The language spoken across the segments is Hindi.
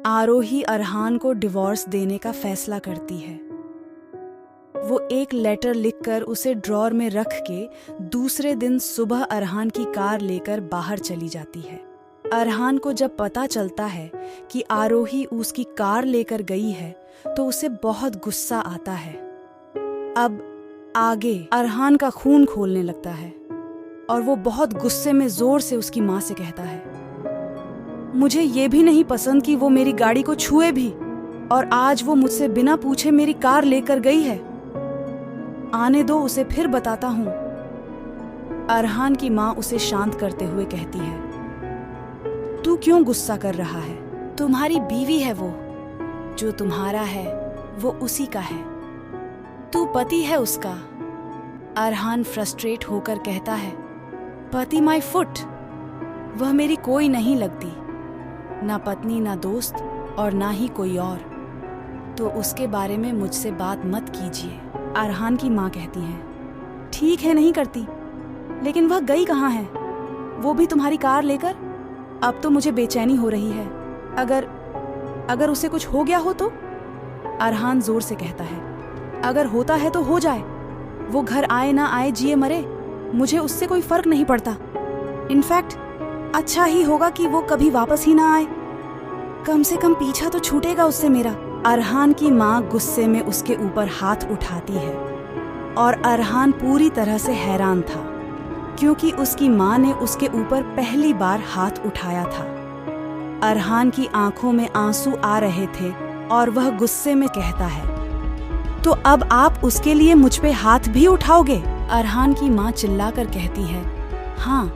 आरोही अरहान को डिवोर्स देने का फैसला करती है। वो एक लेटर लिखकर उसे ड्रॉर में रख के दूसरे दिन सुबह अरहान की कार लेकर बाहर चली जाती है। अरहान को जब पता चलता है कि आरोही उसकी कार लेकर गई है तो उसे बहुत गुस्सा आता है। अब आगे अरहान का खून खोलने लगता है और वो बहुत गुस्से में जोर से उसकी माँ से कहता है, मुझे ये भी नहीं पसंद कि वो मेरी गाड़ी को छुए भी, और आज वो मुझसे बिना पूछे मेरी कार लेकर गई है। आने दो, उसे फिर बताता हूँ। अरहान की माँ उसे शांत करते हुए कहती है, तू क्यों गुस्सा कर रहा है? तुम्हारी बीवी है वो, जो तुम्हारा है वो उसी का है, तू पति है उसका। अरहान फ्रस्ट्रेट होकर कहता है, पति माय फुट, वह मेरी कोई नहीं लगती, ना पत्नी ना दोस्त और ना ही कोई और, तो उसके बारे में मुझसे बात मत कीजिए। अरहान की माँ कहती है, ठीक है नहीं करती, लेकिन वह गई कहाँ है? वो भी तुम्हारी कार लेकर? अब तो मुझे बेचैनी हो रही है। अगर उसे कुछ हो गया हो तो? अरहान जोर से कहता है, अगर होता है तो हो जाए, वो घर आए ना आए, जिए मरे, मुझे उससे कोई फर्क नहीं पड़ता। इनफैक्ट अच्छा ही होगा कि वो कभी वापस ही ना आए, कम से कम पीछा तो छूटेगा उससे मेरा। अरहान की माँ गुस्से में उसके ऊपर हाथ उठाती है और अरहान पूरी तरह से हैरान था, क्योंकि उसकी माँ ने उसके ऊपर पहली बार हाथ उठाया था। अरहान की आंखों में आंसू आ रहे थे और वह गुस्से में कहता है, तो अब आप उसके लिए मुझ पे हाथ भी उठाओगे? अरहान की माँ चिल्लाकर कहती है, हाँ,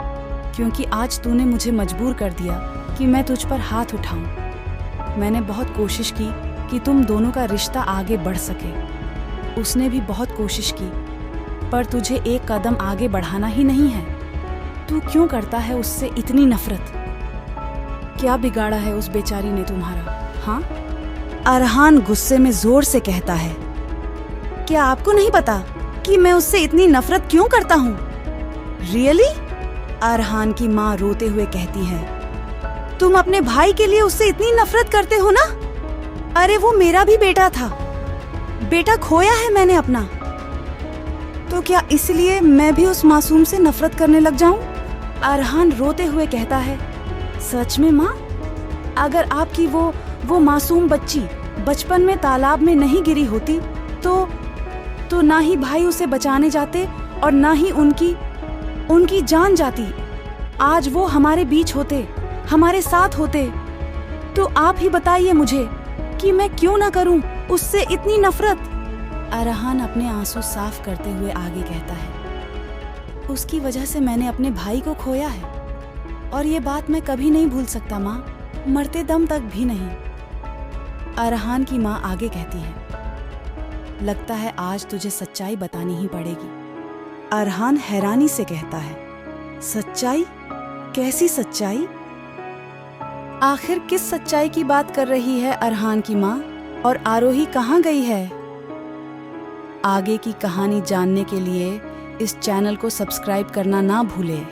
क्योंकि आज तूने मुझे मजबूर कर दिया कि मैं तुझ पर हाथ उठाऊं। मैंने बहुत कोशिश की कि तुम दोनों का रिश्ता आगे बढ़ सके। उसने भी बहुत कोशिश की, पर तुझे एक कदम आगे बढ़ाना ही नहीं है। तू क्यों करता है उससे इतनी नफरत? क्या बिगाड़ा है उस बेचारी ने तुम्हारा? हाँ? अरहान गुस्से में जोर से कहता है, क्या आपको नहीं पता कि मैं उससे इतनी नफरत क्यों करता हूँ? रियली? अरहान की माँ रोते हुए कहती है, तुम अपने भाई के लिए उससे इतनी नफरत करते हो ना? अरे वो मेरा भी बेटा था, बेटा खोया है मैंने अपना, तो क्या इसलिए मैं भी उस मासूम से नफरत करने लग जाऊं? अरहान रोते हुए कहता है, सच में माँ? अगर आपकी वो मासूम बच्ची बचपन में तालाब में नहीं गिरी होती तो ना ही भाई उसे बचाने जाते और ना ही उनकी जान जाती। आज वो हमारे बीच होते, हमारे साथ होते। तो आप ही बताइए मुझे कि मैं क्यों ना करूं उससे इतनी नफरत। अरहान अपने आंसू साफ करते हुए आगे कहता है, उसकी वजह से मैंने अपने भाई को खोया है, और ये बात मैं कभी नहीं भूल सकता माँ, मरते दम तक भी नहीं। अरहान की माँ आगे कहती है, लगता है आज तुझे सच्चाई बतानी ही पड़ेगी। अरहान हैरानी से कहता है, सच्चाई? कैसी सच्चाई? आखिर किस सच्चाई की बात कर रही है अरहान की माँ? और आरोही कहाँ गई है? आगे की कहानी जानने के लिए इस चैनल को सब्सक्राइब करना ना भूलें।